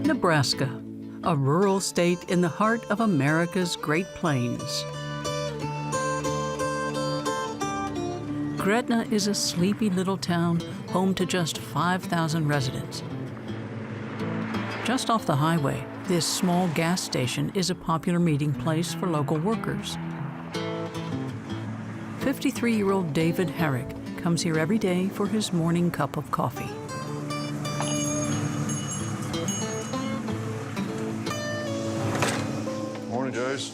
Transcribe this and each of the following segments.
Nebraska, a rural state in the heart of America's Great Plains. Gretna is a sleepy little town home to just 5,000 residents. Just off the highway, this small gas station is a popular meeting place for local workers. 53-year-old David Herrick comes here every day for his morning cup of coffee. Morning, guys.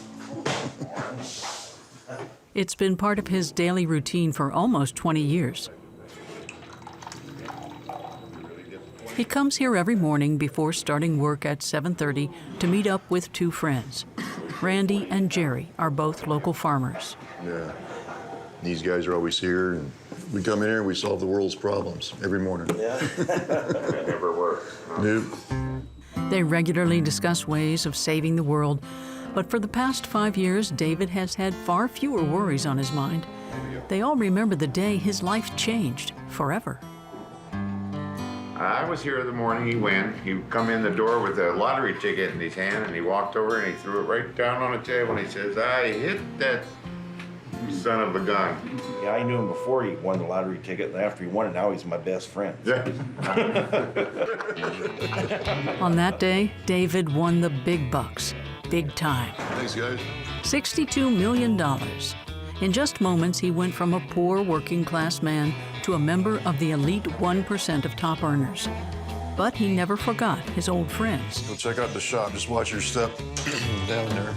It's been part of his daily routine for almost 20 years. He comes here every morning before starting work at 7:30 to meet up with two friends. Randy and Jerry are both local farmers. Yeah, these guys are always here, and we come in here and we solve the world's problems every morning. Yeah. That never works. Nope. They regularly discuss ways of saving the world, but for the past 5 years, David has had far fewer worries on his mind. They all remember the day his life changed forever. I was here in the morning, he went. He'd come in the door with a lottery ticket in his hand, and he walked over and he threw it right down on the table, and he says, I hit that son of a gun. Yeah, I knew him before he won the lottery ticket, and after he won it, now he's my best friend. Yeah. On that day, David won the big bucks, big time. Thanks, guys. $62 million. In just moments, he went from a poor working-class man to a member of the elite 1% of top earners. But he never forgot his old friends. Go check out the shop. Just watch your step down there.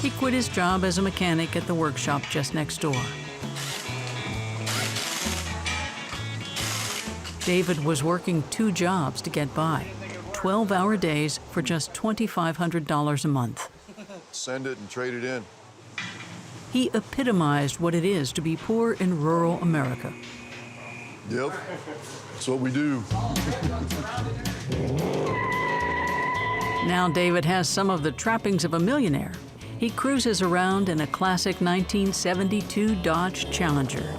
He quit his job as a mechanic at the workshop just next door. David was working 2 jobs to get by, 12-hour days for just $2,500 a month. Send it and trade it in. He epitomized what it is to be poor in rural America. Yep, that's what we do. Now David has some of the trappings of a millionaire. He cruises around in a classic 1972 Dodge Challenger.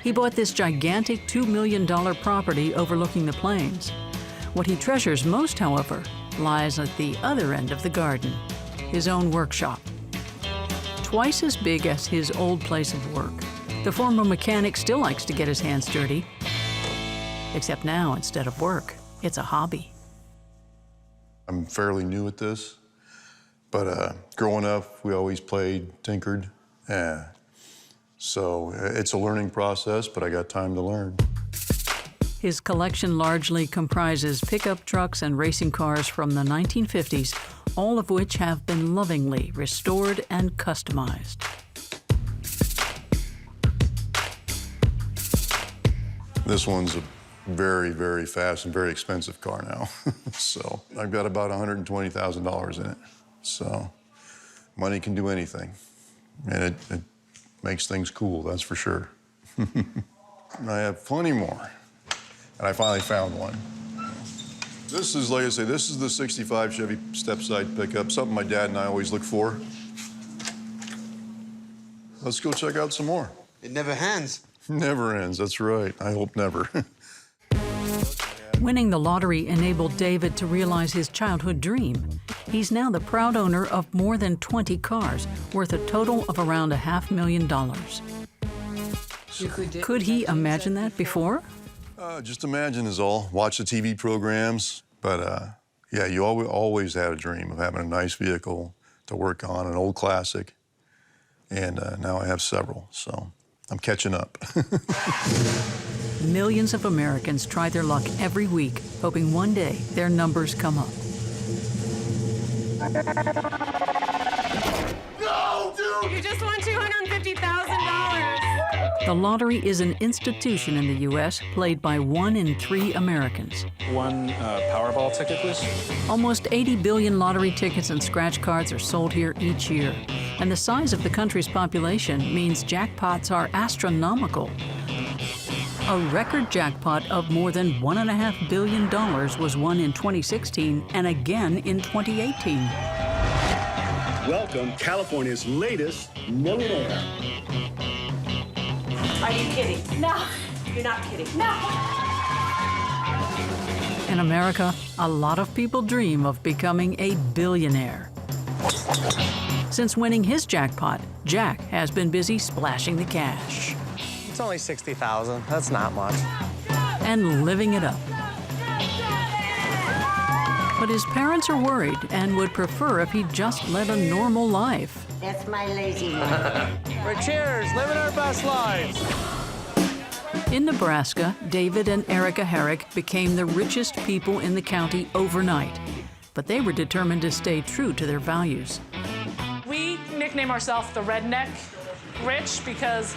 He bought this gigantic $2 million property overlooking the plains. What he treasures most, however, lies at the other end of the garden, his own workshop. Twice as big as his old place of work, the former mechanic still likes to get his hands dirty. Except now, instead of work, it's a hobby. I'm fairly new at this, but growing up, we always played, tinkered. So it's a learning process, but I got time to learn. His collection largely comprises pickup trucks and racing cars from the 1950s, all of which have been lovingly restored and customized. This one's a very, very fast and very expensive car now. So I've got about $120,000 in it. So money can do anything. And it makes things cool, that's for sure. I have plenty more. And I finally found one. This is, like I say, this is the 65 Chevy step-side pickup, something my dad and I always look for. Let's go check out some more. It never ends. Never ends, that's right. I hope never. Winning the lottery enabled David to realize his childhood dream. He's now the proud owner of more than 20 cars, worth a total of around $500,000. Could he imagine that before? Just imagine is all. Watch the TV programs. But yeah, you always had a dream of having a nice vehicle to work on, an old classic. And now I have several, so I'm catching up. Millions of Americans try their luck every week, hoping one day their numbers come up. No, dude! You just won $250,000. The lottery is an institution in the U.S. played by 1 in 3 Americans. One Powerball ticket, please. Almost 80 billion lottery tickets and scratch cards are sold here each year. And the size of the country's population means jackpots are astronomical. A record jackpot of more than $1.5 billion was won in 2016 and again in 2018. welcome California's latest millionaire. Are you kidding? No, you're not kidding. No. In America, a lot of people dream of becoming a billionaire. Since winning his jackpot, Jack has been busy splashing the cash. It's only $60,000. That's not much. And living it up. But his parents are worried and would prefer if he just led a normal life. That's my lazy one. We're cheers, living our best lives. In Nebraska, David and Erica Herrick became the richest people in the county overnight. But they were determined to stay true to their values. We nickname ourselves the Redneck Rich because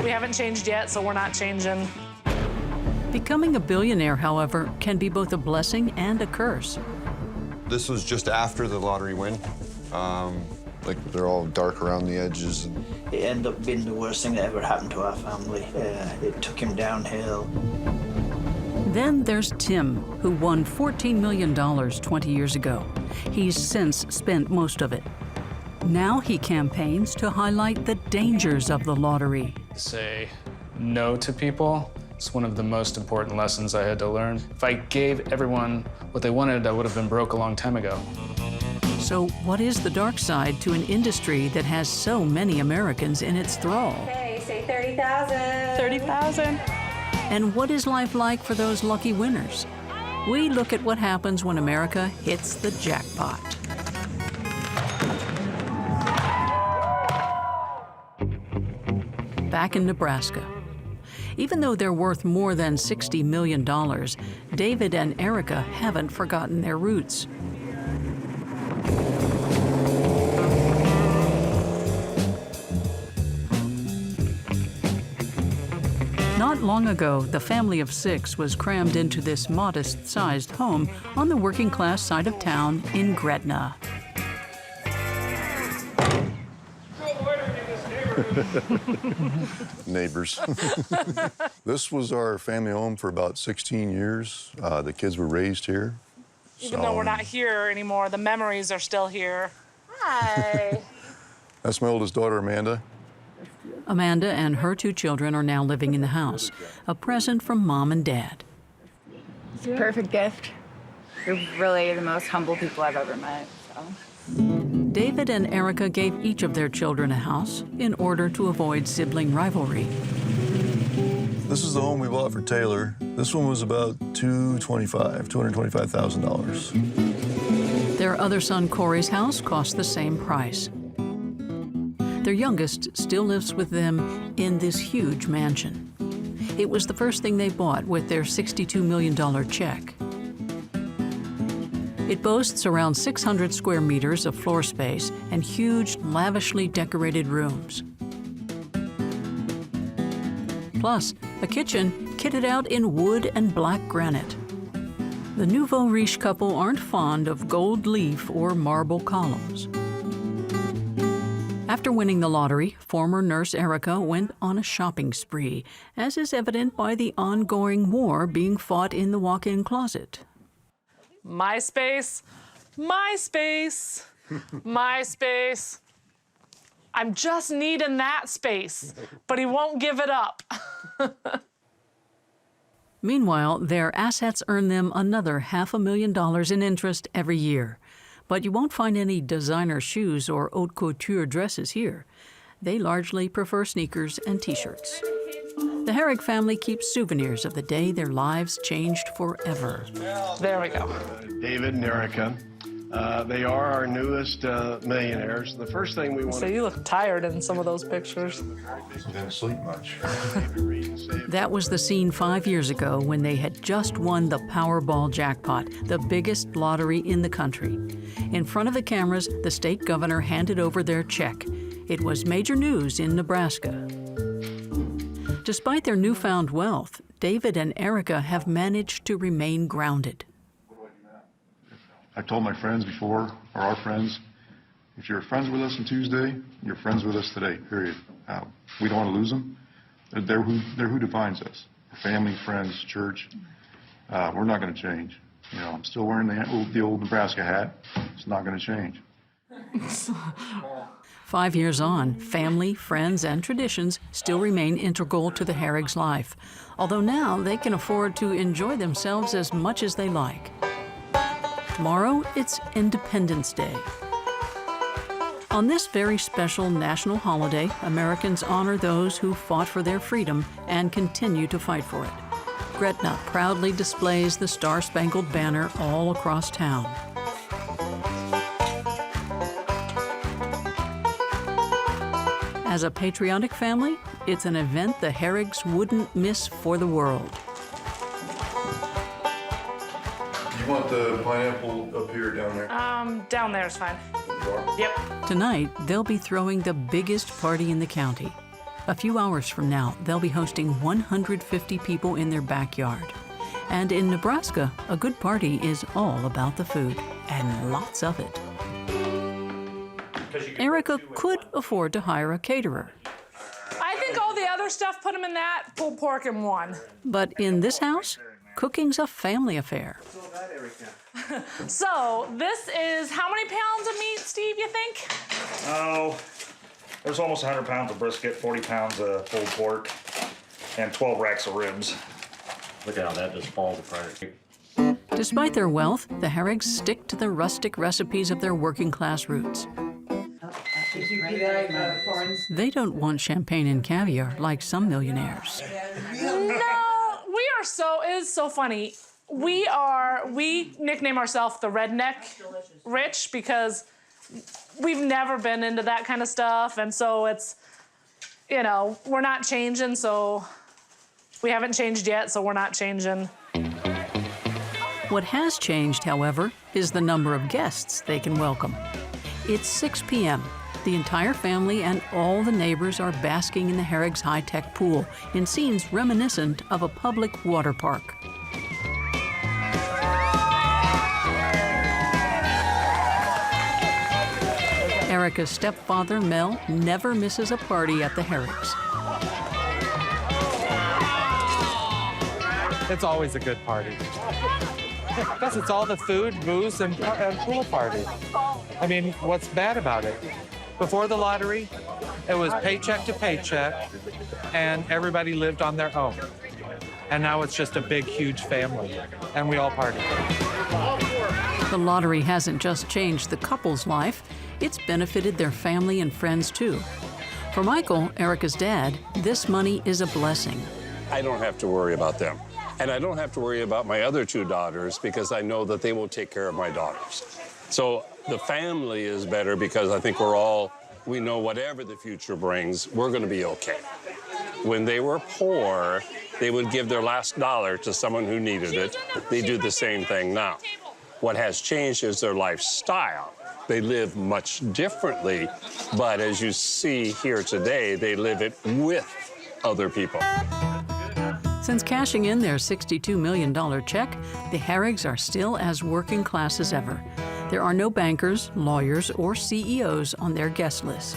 we haven't changed yet, so we're not changing. Becoming a billionaire, however, can be both a blessing and a curse. This was just after the lottery win. Like, they're all dark around the edges. It ended up being the worst thing that ever happened to our family. It took him downhill. Then there's Tim, who won $14 million 20 years ago. He's since spent most of it. Now he campaigns to highlight the dangers of the lottery. Say no to people. It's one of the most important lessons I had to learn. If I gave everyone what they wanted, I would have been broke a long time ago. So what is the dark side to an industry that has so many Americans in its thrall? Okay, say 30,000. 30,000. And what is life like for those lucky winners? We look at what happens when America hits the jackpot. Back in Nebraska. Even though they're worth more than $60 million, David and Erica haven't forgotten their roots. Not long ago, the family of 6 was crammed into this modest-sized home on the working-class side of town in Gretna. Neighbors. This was our family home for about 16 years. The kids were raised here. Even though we're not here anymore, the memories are still here. Hi. That's my oldest daughter, Amanda. Amanda and her 2 children are now living in the house, a present from Mom and Dad. It's a perfect gift. You're really the most humble people I've ever met, so. David and Erica gave each of their children a house in order to avoid sibling rivalry. This is the home we bought for Taylor. This one was about $225,000. Their other son, Corey's house, cost the same price. Their youngest still lives with them in this huge mansion. It was the first thing they bought with their $62 million check. It boasts around 600 square meters of floor space and huge, lavishly decorated rooms. Plus, a kitchen kitted out in wood and black granite. The nouveau riche couple aren't fond of gold leaf or marble columns. After winning the lottery, former nurse Erica went on a shopping spree, as is evident by the ongoing war being fought in the walk-in closet. MySpace, MySpace, MySpace. I'm just needing that space, but he won't give it up. Meanwhile, their assets earn them another $500,000 in interest every year. But you won't find any designer shoes or haute couture dresses here. They largely prefer sneakers and T-shirts. The Herrick family keeps souvenirs of the day their lives changed forever. There we go. David and Erica. They are our newest millionaires. The first thing we want So you look tired in some of those pictures. Didn't sleep much. That was the scene 5 years ago when they had just won the Powerball jackpot, the biggest lottery in the country. In front of the cameras, the state governor handed over their check. It was major news in Nebraska. Despite their newfound wealth, David and Erica have managed to remain grounded. I've told my friends before, or our friends, if you're friends with us on Tuesday, you're friends with us today, period. We don't want to lose them. They're who defines us. Family, friends, church. We're not going to change. You know, I'm still wearing the old Nebraska hat. It's not going to change. 5 years on, family, friends, and traditions still remain integral to the Herrigs' life, although now they can afford to enjoy themselves as much as they like. Tomorrow, it's Independence Day. On this very special national holiday, Americans honor those who fought for their freedom and continue to fight for it. Gretna proudly displays the Star-Spangled Banner all across town. As a patriotic family, it's an event the Herrigs wouldn't miss for the world. You want the pineapple up here or down there? Down there is fine. Yep. Tonight, they'll be throwing the biggest party in the county. A few hours from now, they'll be hosting 150 people in their backyard. And in Nebraska, a good party is all about the food, and lots of it. Erica could afford to hire a caterer. I think all the other stuff, put them in that, pulled pork in one. But in this house, cooking's a family affair. So this is how many pounds of meat, Steve, you think? Oh, there's almost 100 pounds of brisket, 40 pounds of pulled pork, and 12 racks of ribs. Look at how that just falls apart. Despite their wealth, the Herrigs stick to the rustic recipes of their working-class roots. They don't want champagne and caviar like some millionaires. No, it is so funny. We nickname ourselves the redneck rich because we've never been into that kind of stuff. And so it's, we're not changing, so we haven't changed yet, so we're not changing. What has changed, however, is the number of guests they can welcome. It's 6 p.m. The entire family and all the neighbors are basking in the Herrigs' high-tech pool in scenes reminiscent of a public water park. Erica's stepfather, Mel, never misses a party at the Herrigs. It's always a good party. Because it's all the food, booze, and pool party. I mean, what's bad about it? Before the lottery, it was paycheck to paycheck, and everybody lived on their own. And now it's just a big, huge family, and we all party. The lottery hasn't just changed the couple's life, it's benefited their family and friends too. For Michael, Erica's dad, this money is a blessing. I don't have to worry about them. And I don't have to worry about my other two daughters because I know that they will take care of my daughters. So the family is better because I think we know whatever the future brings, we're going to be okay. When they were poor, they would give their last dollar to someone who needed it. They do the same thing now. What has changed is their lifestyle. They live much differently, but as you see here today, they live it with other people. Since cashing in their $62 million check, the Herrigs are still as working class as ever. There are no bankers, lawyers, or CEOs on their guest list.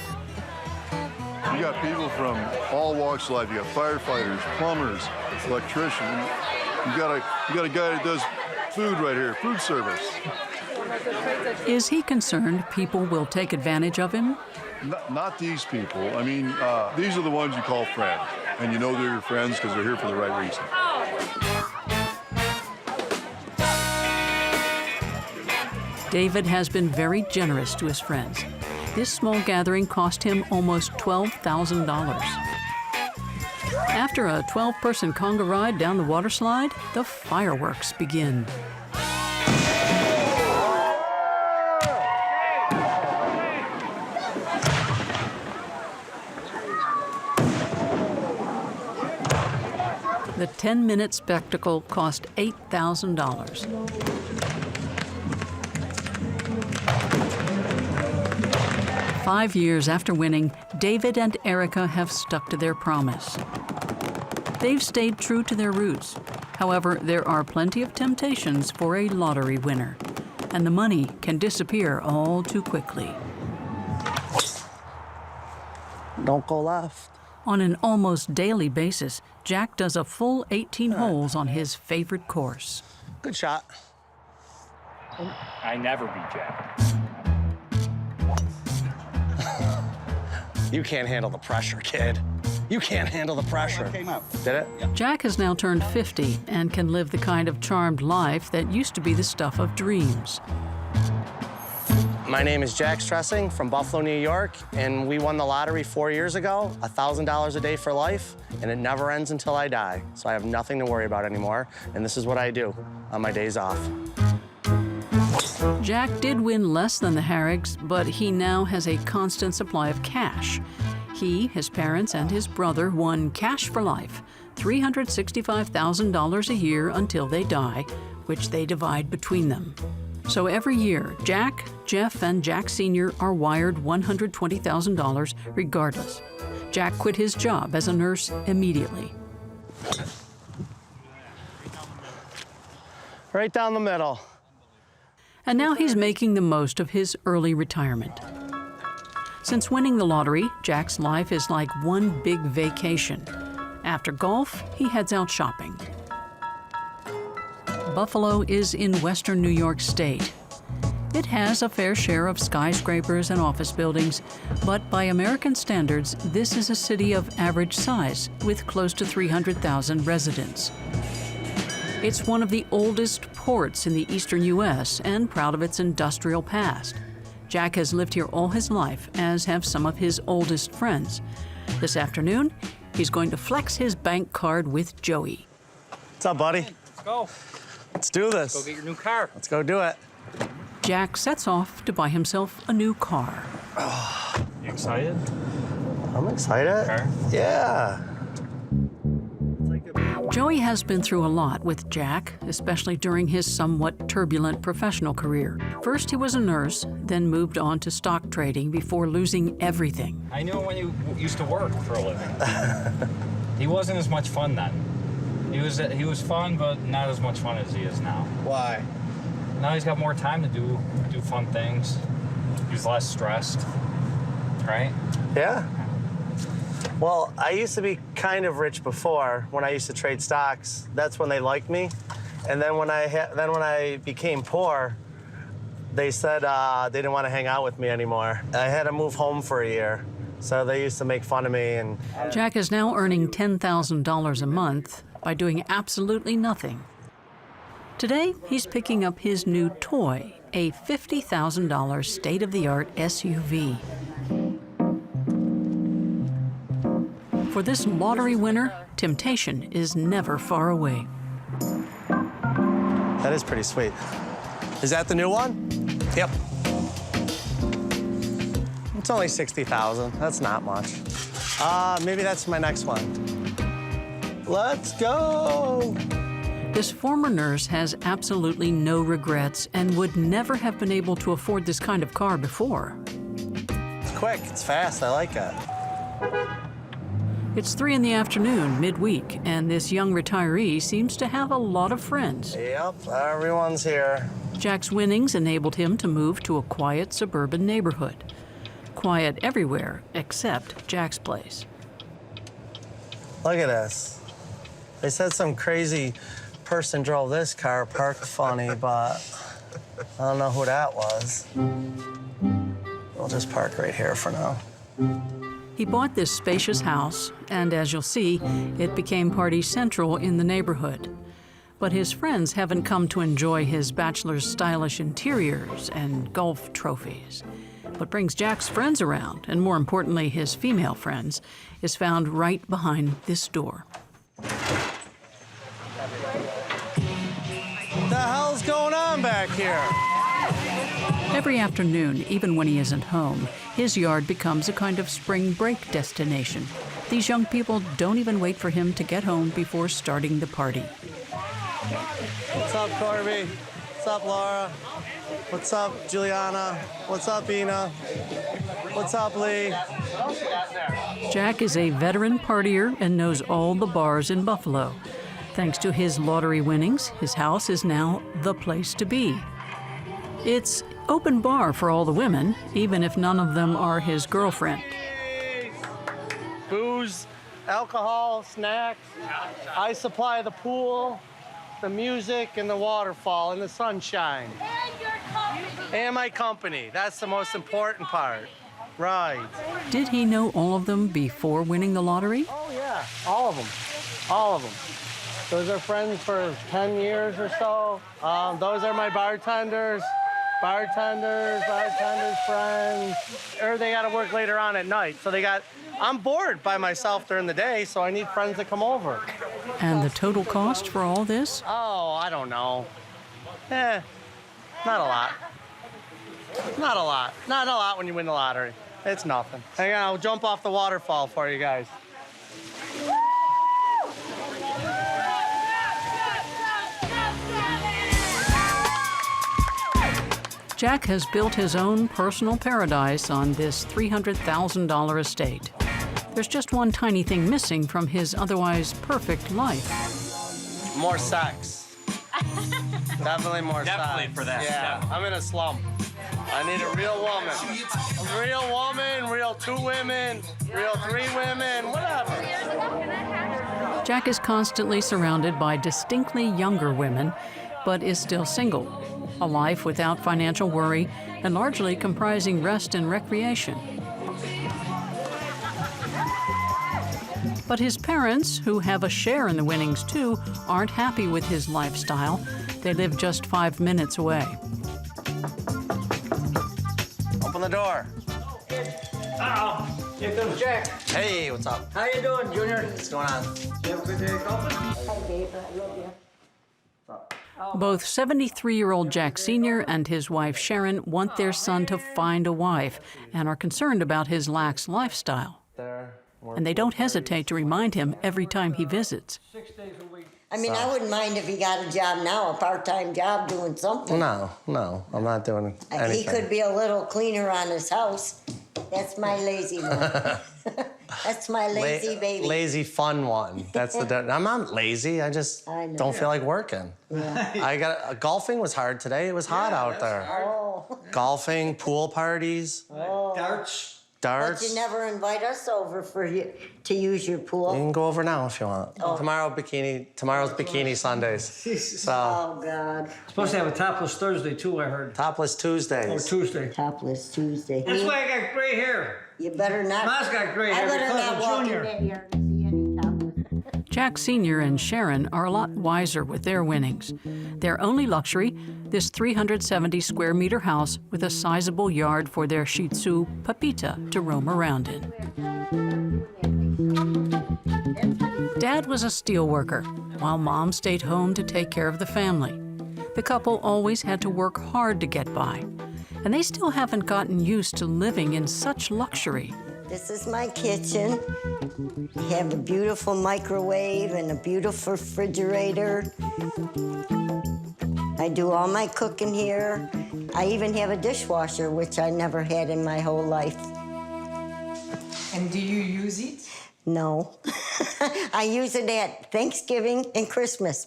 You got people from all walks of life. You got firefighters, plumbers, electricians. You got a guy that does food right here, food service. Is he concerned people will take advantage of him? Not these people. I mean, these are the ones you call friends. And you know they're your friends because they're here for the right reason. David has been very generous to his friends. This small gathering cost him almost $12,000. After a 12-person conga ride down the water slide, the fireworks begin. The 10-minute spectacle cost $8,000. Five years after winning, David and Erica have stuck to their promise. They've stayed true to their roots. However, there are plenty of temptations for a lottery winner, and the money can disappear all too quickly. Don't go left. On an almost daily basis, Jack does a full 18 holes on his favorite course. Good shot. I never beat Jack. You can't handle the pressure, kid. You can't handle the pressure. Did it? Jack has now turned 50 and can live the kind of charmed life that used to be the stuff of dreams. My name is Jack Stressing from Buffalo, New York, and we won the lottery 4 years ago, $1,000 a day for life, and it never ends until I die. So I have nothing to worry about anymore, and this is what I do on my days off. Jack did win less than the Harrigs, but he now has a constant supply of cash. He, his parents, and his brother won cash for life, $365,000 a year until they die, which they divide between them. So every year, Jack, Jeff, and Jack Sr. are wired $120,000 regardless. Jack quit his job as a nurse immediately. Right down the middle. And now he's making the most of his early retirement. Since winning the lottery, Jack's life is like one big vacation. After golf, he heads out shopping. Buffalo is in western New York State. It has a fair share of skyscrapers and office buildings, but by American standards, this is a city of average size with close to 300,000 residents. It's one of the oldest ports in the eastern U.S. and proud of its industrial past. Jack has lived here all his life, as have some of his oldest friends. This afternoon, he's going to flex his bank card with Joey. What's up, buddy? Let's go. Let's do this. Let's go get your new car. Let's go do it. Jack sets off to buy himself a new car. You excited? I'm excited. Car? Yeah. Joey has been through a lot with Jack, especially during his somewhat turbulent professional career. First, he was a nurse, then moved on to stock trading before losing everything. I knew him when you used to work for a living. He wasn't as much fun then. He was fun, but not as much fun as he is now. Why? Now he's got more time to do fun things. He's less stressed, right? Yeah. Well, I used to be kind of rich before when I used to trade stocks. That's when they liked me. And then when I became poor, they said they didn't want to hang out with me anymore. I had to move home for a year. So they used to make fun of me. And Jack is now earning $10,000 a month by doing absolutely nothing. Today, he's picking up his new toy, a $50,000 state-of-the-art SUV. For this lottery winner, temptation is never far away. that is pretty sweet. Is that the new one? Yep. It's only 60,000. That's not much. Maybe that's my next one. Let's go. This former nurse has absolutely no regrets and would never have been able to afford this kind of car before. It's quick, it's fast, I like it. It's 3 in the afternoon, midweek, and this young retiree seems to have a lot of friends. Yep, everyone's here. Jack's winnings enabled him to move to a quiet suburban neighborhood. Quiet everywhere except Jack's place. Look at this. They said some crazy person drove this car, parked funny, but I don't know who that was. We'll just park right here for now. He bought this spacious house, and as you'll see, it became party central in the neighborhood. But his friends haven't come to enjoy his bachelor's stylish interiors and golf trophies. What brings Jack's friends around, and more importantly, his female friends, is found right behind this door. What the hell's going on back here? Every afternoon, even when he isn't home, his yard becomes a kind of spring break destination. These young people don't even wait for him to get home before starting the party. What's up, Corby? What's up, Laura? What's up, Juliana? What's up, Ina? What's up, Lee? Jack is a veteran partier and knows all the bars in Buffalo. Thanks to his lottery winnings, his house is now the place to be. It's open bar for all the women, even if none of them are his girlfriend. Booze, alcohol, snacks. I supply the pool, the music, and the waterfall, and the sunshine. And your company. And my company. That's the most important part. Right. Did he know all of them before winning the lottery? Oh, yeah. All of them. All of them. Those are friends for 10 years or so. Those are my bartenders. Bartenders, friends. Or they got to work later on at night. So I'm bored by myself during the day, so I need friends to come over. And the total cost for all this? Oh, I don't know. Not a lot. Not a lot. Not a lot when you win the lottery. It's nothing. Hang on, I'll jump off the waterfall for you guys. Jack has built his own personal paradise on this $300,000 estate. There's just one tiny thing missing from his otherwise perfect life. More sex. Definitely more sex. Definitely for that. Yeah, I'm in a slump. I need a real woman. A real woman, real 2 women, real 3 women, whatever. Jack is constantly surrounded by distinctly younger women, but is still single. A life without financial worry and largely comprising rest and recreation. But his parents, who have a share in the winnings too, aren't happy with his lifestyle. They live just 5 minutes away. Open the door. Uh-oh. Here comes Jack. Hey, what's up? How you doing, Junior? What's going on? You have a good day golfing? Hi, babe. I love you. Both 73-year-old Jack Sr. and his wife Sharon want their son to find a wife and are concerned about his lax lifestyle. And they don't hesitate to remind him every time he visits. I mean, I wouldn't mind if he got a job now, a part-time job doing something. No, I'm not doing anything. He could be a little cleaner on his house. That's my lazy one. That's my lazy baby. Lazy fun one. That's I'm not lazy. I just don't feel like working. Yeah. Golfing was hard today. It was hot out there. Oh. Golfing, pool parties. Oh. Darts. But you never invite us over to use your pool. You can go over now if you want. Oh. Tomorrow's bikini Sundays. So. Oh, God. Supposed to have a topless Thursday, too, I heard. Topless Tuesdays. Or Tuesday. Topless Tuesday. That's why I got gray hair. You better not. Ma's got gray hair. I better because not of walk Junior. in that yard and see any topless. Jack Sr. and Sharon are a lot wiser with their winnings. Their only luxury, this 370-square-meter house with a sizable yard for their Shih Tzu, Pepita, to roam around in. Dad was a steel worker, while Mom stayed home to take care of the family. The couple always had to work hard to get by, and they still haven't gotten used to living in such luxury. This is my kitchen. We have a beautiful microwave and a beautiful refrigerator. I do all my cooking here. I even have a dishwasher, which I never had in my whole life. And do you use it? No. I use it at Thanksgiving and Christmas.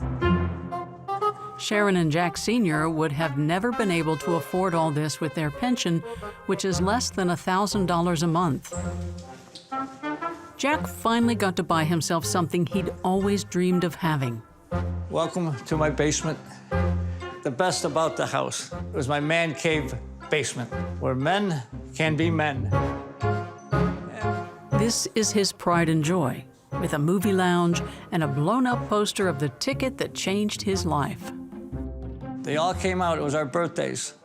Sharon and Jack Sr. would have never been able to afford all this with their pension, which is less than $1,000 a month. Jack finally got to buy himself something he'd always dreamed of having. Welcome to my basement. The best about the house was my man cave basement, where men can be men. This is his pride and joy, with a movie lounge and a blown-up poster of the ticket that changed his life. They all came out. It was our birthdays.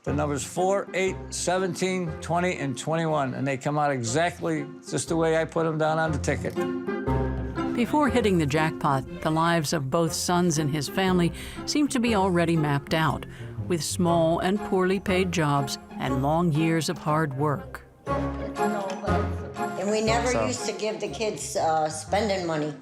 The numbers 4, 8, 17, 20, and 21. And they come out exactly just the way I put them down on the ticket. Before hitting the jackpot, the lives of both sons in his family seemed to be already mapped out, with small and poorly paid jobs and long years of hard work. And we never used to give the kids spending money.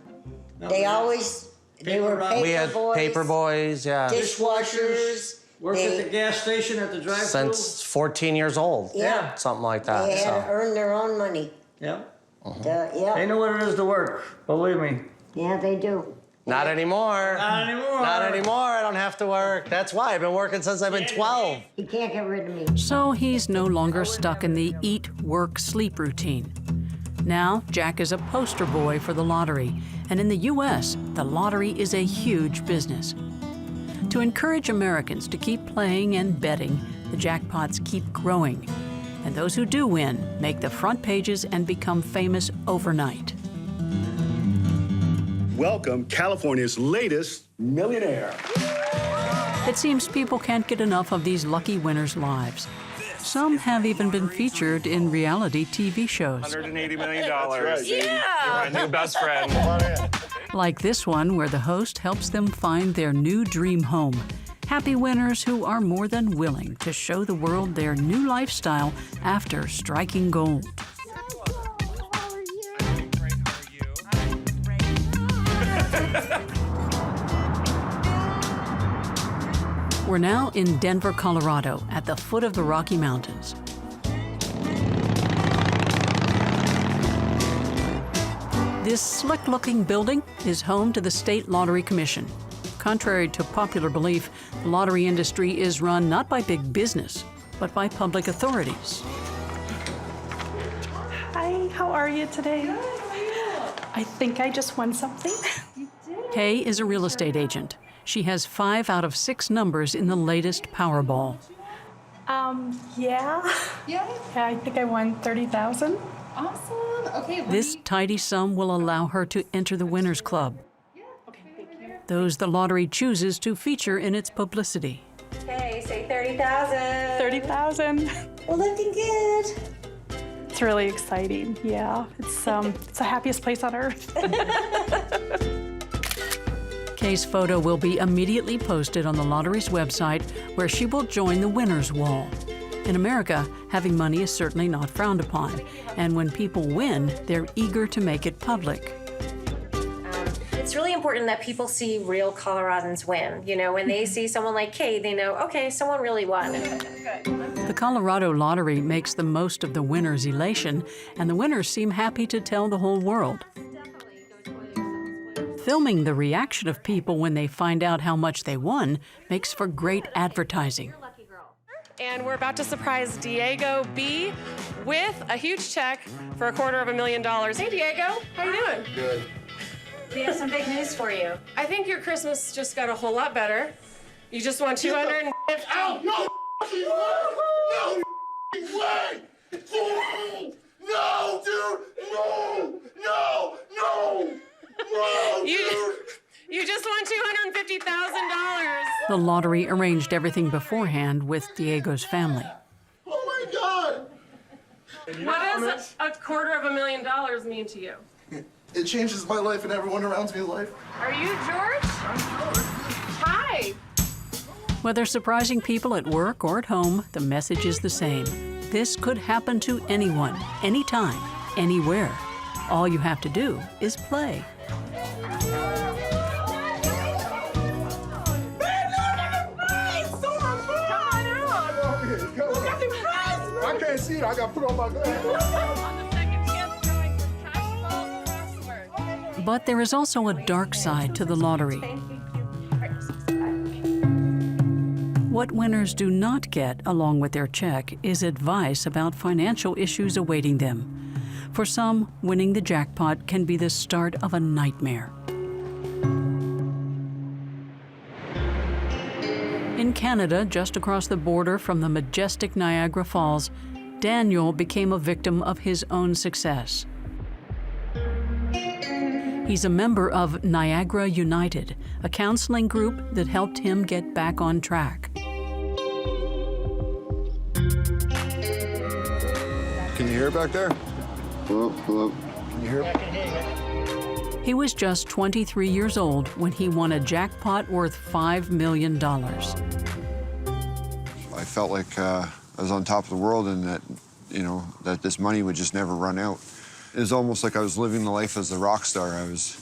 They were paper We had boys, paper boys, yeah. dishwashers. Worked at the gas station at the drive-thru. Since 14 years old. Yeah. Something like that. They had to So. earn their own money. Yeah. Yeah. They know what it is to work, believe me. Yeah, they do. Not anymore. Not anymore. Not anymore. I don't have to work. That's why I've been working since I've been 12. He can't get rid of me. So he's no longer stuck in the eat, work, sleep routine. Now, Jack is a poster boy for the lottery, and in the U.S., the lottery is a huge business. To encourage Americans to keep playing and betting, the jackpots keep growing. And those who do win make the front pages and become famous overnight. Welcome, California's latest millionaire. It seems people can't get enough of these lucky winners' lives. Some have even been featured in reality TV shows. $180 million. Right, You're my new best friend. Like this one, where the host helps them find their new dream home. Happy winners who are more than willing to show the world their new lifestyle after striking gold. We're now in Denver, Colorado, at the foot of the Rocky Mountains. This slick-looking building is home to the State Lottery Commission. Contrary to popular belief, the lottery industry is run not by big business, but by public authorities. Hi, how are you today? I think I just won something. Kay is a real estate agent. She has 5 out of 6 numbers in the latest Powerball. Yeah, I think I won 30,000. Awesome. Okay. This tidy sum will allow her to enter the Winners Club. Those the lottery chooses to feature in its publicity. Okay, say 30,000. 30,000. We're looking good. It's really exciting. Yeah, it's the happiest place on earth. Kay's photo will be immediately posted on the lottery's website, where she will join the Winners Wall. In America, having money is certainly not frowned upon, and when people win, they're eager to make it public. It's really important that people see real Coloradans win. You know, when they see someone like Kay, they know, okay, someone really won. The Colorado Lottery makes the most of the winners' elation, and the winners seem happy to tell the whole world. Filming the reaction of people when they find out how much they won makes for great advertising. And we're about to surprise Diego B with a huge check for $250,000. Hey, Diego, how you doing? Good. We have some big news for you. I think your Christmas just got a whole lot better. You just won 250. Ow! No! No way! No, dude! No! No! No! No, dude! You just won $250,000. The lottery arranged everything beforehand with Diego's family. Oh my God! What does $250,000 mean to you? It changes my life and everyone around me's life. Are you George? I'm George. Hi. Whether surprising people at work or at home, the message is the same. This could happen to anyone, anytime, anywhere. All you have to do is play. I can't see it. I got to put on my glasses. But there is also a dark side to the lottery. What winners do not get along with their check is advice about financial issues awaiting them. For some, winning the jackpot can be the start of a nightmare. In Canada, just across the border from the majestic Niagara Falls, Daniel became a victim of his own success. He's a member of Niagara United, a counseling group that helped him get back on track. Can you hear it back there? Hello, hello. Can you hear it? He was just 23 years old when he won a jackpot worth $5 million. I felt like I was on top of the world and that, that this money would just never run out. It was almost like I was living the life as a rock star. I was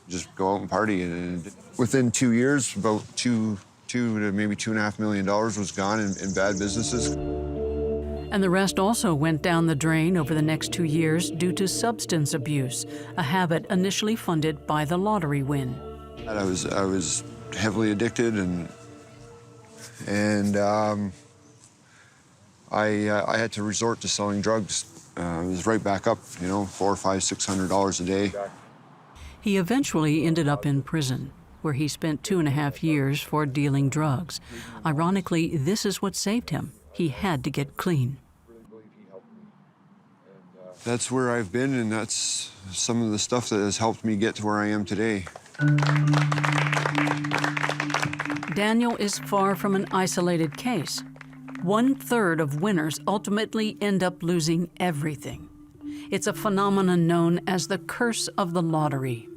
just go out and party. And within 2 years, about two to maybe $2.5 million was gone in bad businesses. And the rest also went down the drain over the next 2 years due to substance abuse, a habit initially funded by the lottery win. I was heavily addicted, and I had to resort to selling drugs. It was right back up, $400, $500, $600 a day. He eventually ended up in prison, where he spent 2.5 years for dealing drugs. Ironically, this is what saved him. He had to get clean. that's where I've been, and that's some of the stuff that has helped me get to where I am today. Daniel is far from an isolated case. 1/3 of winners ultimately end up losing everything. It's a phenomenon known as the curse of the lottery.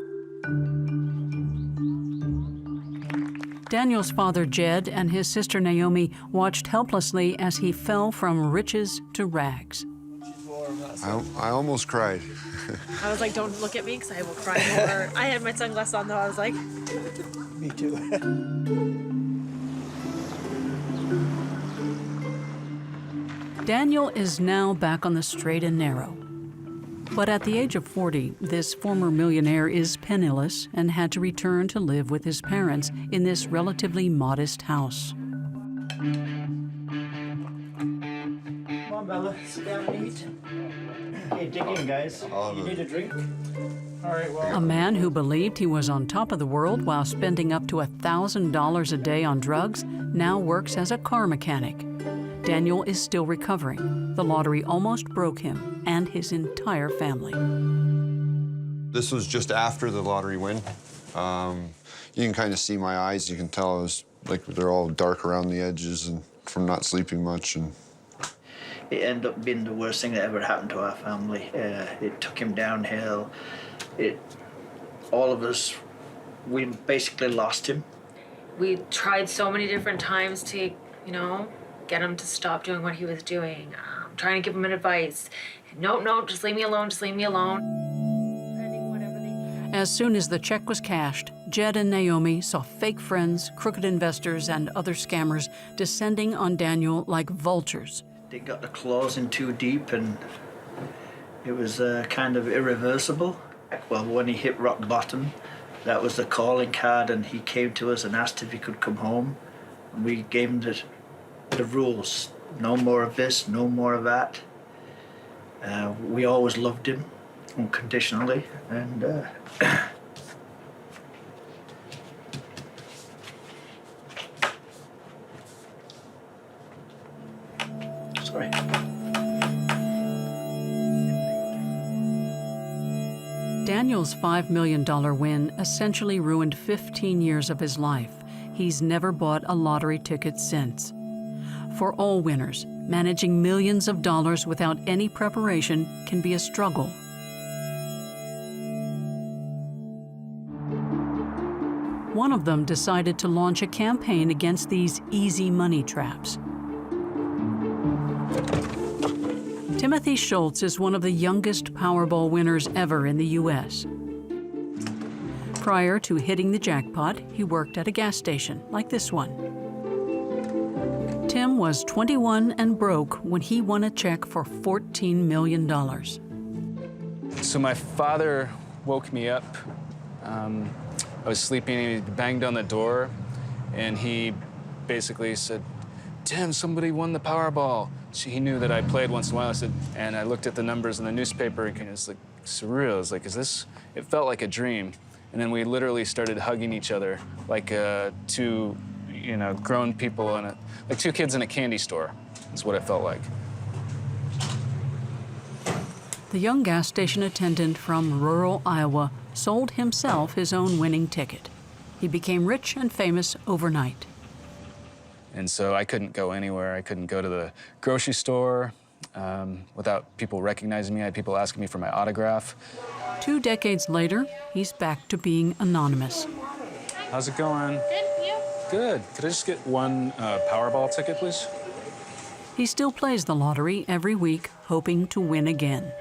Daniel's father, Jed, and his sister, Naomi, watched helplessly as he fell from riches to rags. I almost cried. I was like, don't look at me because I will cry more. I had my sunglasses on though. I was like, Me too. Daniel is now back on the straight and narrow. But at the age of 40, this former millionaire is penniless and had to return to live with his parents in this relatively modest house. Come on, Bella, sit down and eat. Hey, dig in, guys. You need a drink? All right, well. A man who believed he was on top of the world while spending up to $1,000 a day on drugs now works as a car mechanic. Daniel is still recovering. The lottery almost broke him and his entire family. This was just after the lottery win. You can kind of see my eyes. You can tell I was like they're all dark around the edges and from not sleeping much. And It ended up being the worst thing that ever happened to our family. It took him downhill. All of us, we basically lost him. We tried so many different times to, get him to stop doing what he was doing. Trying to give him advice. No, just leave me alone, just leave me alone. As soon as the check was cashed, Jed and Naomi saw fake friends, crooked investors, and other scammers descending on Daniel like vultures. They got the claws in too deep and it was kind of irreversible. Well, when he hit rock bottom, that was the calling card, and he came to us and asked if he could come home. And we gave him the rules. No more of this, no more of that. We always loved him unconditionally, and sorry. Daniel's $5 million win essentially ruined 15 years of his life. He's never bought a lottery ticket since. For all winners, managing millions of dollars without any preparation can be a struggle. One of them decided to launch a campaign against these easy money traps. Timothy Schultz is one of the youngest Powerball winners ever in the U.S. Prior to hitting the jackpot, he worked at a gas station like this one. Tim was 21 and broke when he won a check for $14 million. So my father woke me up. I was sleeping, and he banged on the door, and he basically said, "Tim, somebody won the Powerball." He knew that I played once in a while. I said, and I looked at the numbers in the newspaper, and it's like surreal. It's like, it felt like a dream. And then we literally started hugging each other like two, grown people like two kids in a candy store. Is what it felt like. The young gas station attendant from rural Iowa sold himself his own winning ticket. He became rich and famous overnight. And so I couldn't go anywhere. I couldn't go to the grocery store without people recognizing me. I had people asking me for my autograph. 2 decades later, he's back to being anonymous. How's it going? Good, you? Good. Could I just get one Powerball ticket, please? He still plays the lottery every week, hoping to win again.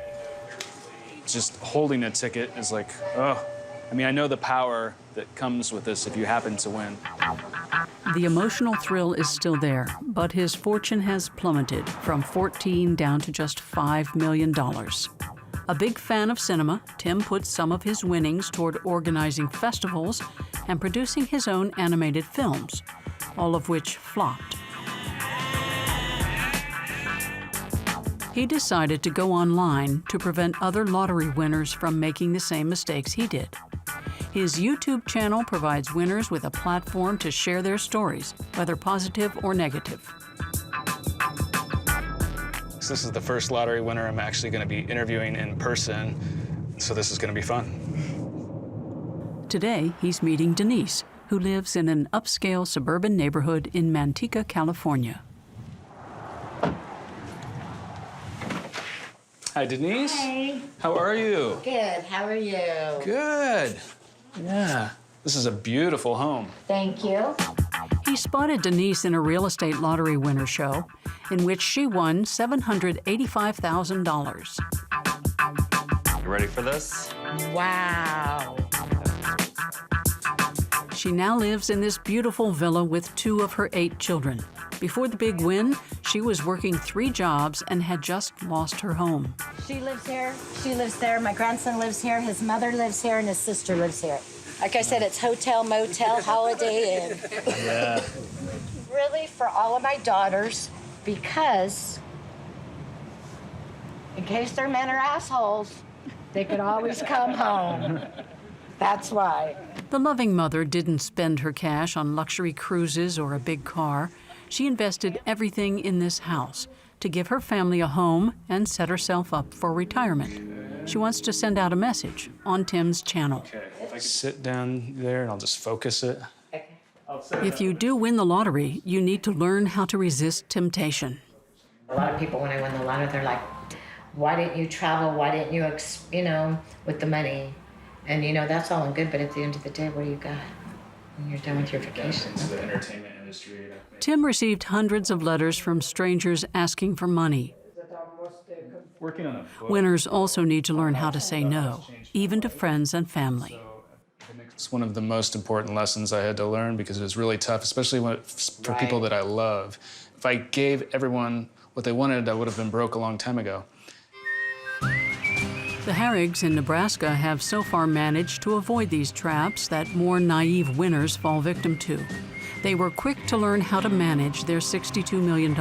Just holding a ticket is like, oh. I mean, I know the power that comes with this if you happen to win. The emotional thrill is still there, but his fortune has plummeted from 14 down to just $5 million. A big fan of cinema, Tim put some of his winnings toward organizing festivals and producing his own animated films, all of which flopped. He decided to go online to prevent other lottery winners from making the same mistakes he did. His YouTube channel provides winners with a platform to share their stories, whether positive or negative. This is the first lottery winner I'm actually going to be interviewing in person, so this is going to be fun. Today, he's meeting Denise, who lives in an upscale suburban neighborhood in Manteca, California. Hi, Denise. Hey. How are you? Good. How are you? Good. Yeah. This is a beautiful home. Thank you. He spotted Denise in a real estate lottery winner show in which she won $785,000. You ready for this? Wow. She now lives in this beautiful villa with 2 of her 8 children. Before the big win, she was working 3 jobs and had just lost her home. She lives here. She lives there. My grandson lives here. His mother lives here, and his sister lives here. Like I said, it's hotel, motel, Holiday Inn. Yeah. Really, for all of my daughters, because in case their men are assholes, they could always come home. That's why. The loving mother didn't spend her cash on luxury cruises or a big car. She invested everything in this house to give her family a home and set herself up for retirement. She wants to send out a message on Tim's channel. Okay, if I could sit down there and I'll just focus it. If you do win the lottery, you need to learn how to resist temptation. A lot of people, when I win the lottery, they're like, why didn't you travel? Why didn't you, with the money? And, that's all and good, but at the end of the day, what do you got when you're done with your vacation? It's the entertainment industry. Tim received hundreds of letters from strangers asking for money. Working on a book. Winners also need to learn how to say no, even to friends and family. It's one of the most important lessons I had to learn because it was really tough, especially for people that I love. If I gave everyone what they wanted, I would have been broke a long time ago. The Harrigs in Nebraska have so far managed to avoid these traps that more naive winners fall victim to. They were quick to learn how to manage their $62 million.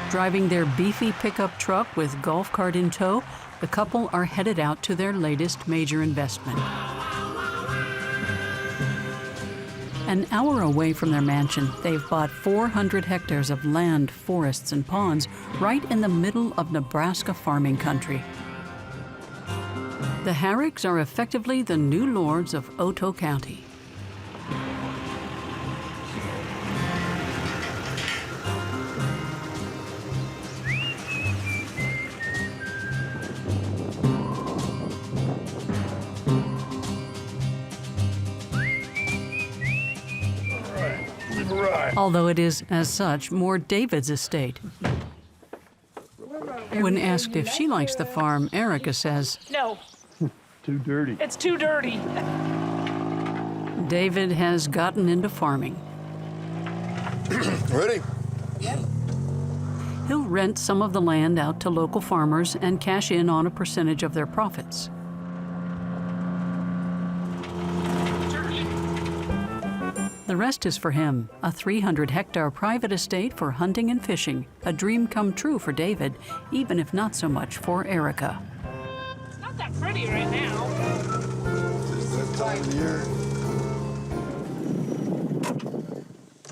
Driving their beefy pickup truck with golf cart in tow, the couple are headed out to their latest major investment. An hour away from their mansion, they've bought 400 hectares of land, forests, and ponds right in the middle of Nebraska farming country. The Harrigs are effectively the new lords of Otoe County. Although it is, as such, more David's estate. When asked if she likes the farm, Erica says, No. Too dirty. It's too dirty. David has gotten into farming. Ready? He'll rent some of the land out to local farmers and cash in on a percentage of their profits. The rest is for him, a 300-hectare private estate for hunting and fishing, a dream come true for David, even if not so much for Erica. It's not that pretty right now. It's that time of year.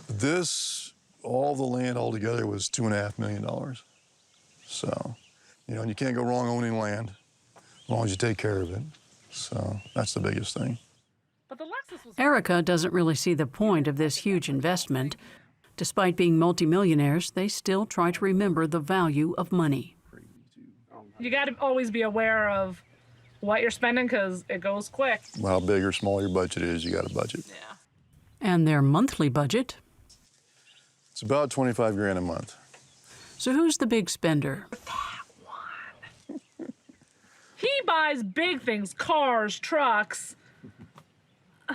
This, all the land altogether was $2.5 million. So, and you can't go wrong owning land as long as you take care of it. So that's the biggest thing. Erica doesn't really see the point of this huge investment. Despite being multimillionaires, they still try to remember the value of money. You got to always be aware of what you're spending because it goes quick. How big or small your budget is, you got a budget. Yeah. And their monthly budget? It's about 25 grand a month. So who's the big spender? He buys big things, cars, trucks.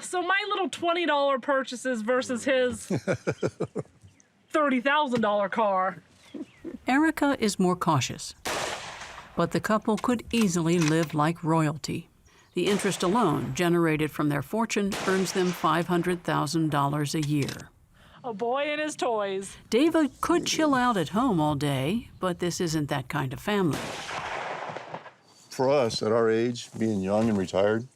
So my little $20 purchases versus his $30,000 car. Erica is more cautious, but the couple could easily live like royalty. The interest alone generated from their fortune earns them $500,000 a year. A boy and his toys. David could chill out at home all day, but this isn't that kind of family. For us, at our age, being young and retired,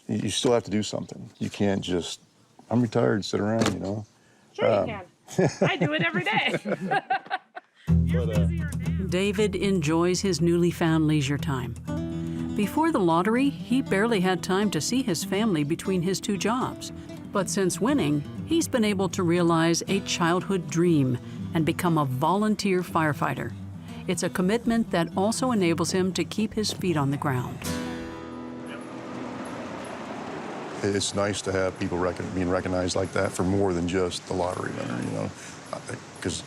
you still have to do something. You can't just, I'm retired, sit around, Sure you can. I do it every day. You're busier now. David enjoys his newly found leisure time. Before the lottery, he barely had time to see his family between his 2 jobs. But since winning, he's been able to realize a childhood dream and become a volunteer firefighter. It's a commitment that also enables him to keep his feet on the ground. It's nice to have people being recognized like that for more than just the lottery winner, you know, because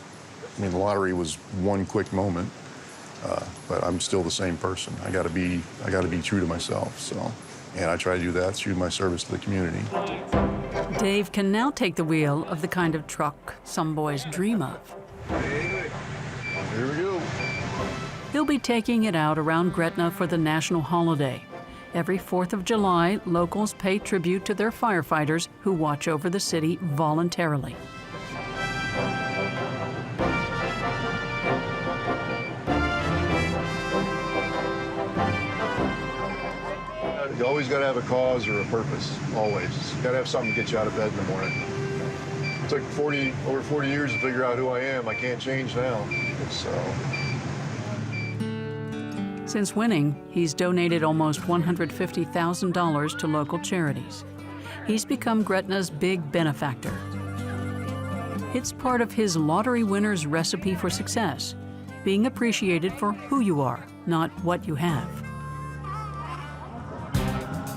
I mean, the lottery was one quick moment, but I'm still the same person. I got to be true to myself. So, and I try to do that through my service to the community. Dave can now take the wheel of the kind of truck some boys dream of. Here we go. He'll be taking it out around Gretna for the national holiday. Every 4th of July, locals pay tribute to their firefighters who watch over the city voluntarily. You always got to have a cause or a purpose, always. You got to have something to get you out of bed in the morning. It took over 40 years to figure out who I am. I can't change now, so. Since winning, he's donated almost $150,000 to local charities. He's become Gretna's big benefactor. It's part of his lottery winner's recipe for success, being appreciated for who you are, not what you have.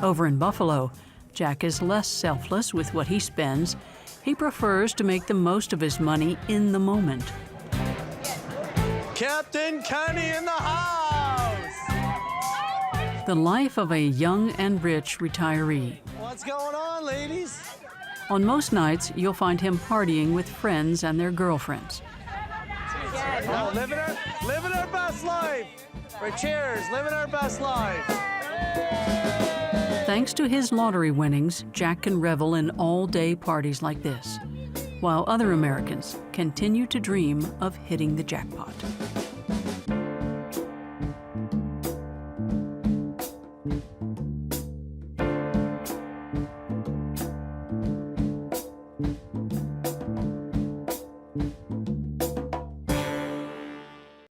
Over in Buffalo, Jack is less selfless with what he spends. He prefers to make the most of his money in the moment. Captain Connie in the house! The life of a young and rich retiree. What's going on, ladies? On most nights, you'll find him partying with friends and their girlfriends. Oh, living our best life. For cheers, living our best life. Thanks to his lottery winnings, Jack can revel in all-day parties like this, while other Americans continue to dream of hitting the jackpot.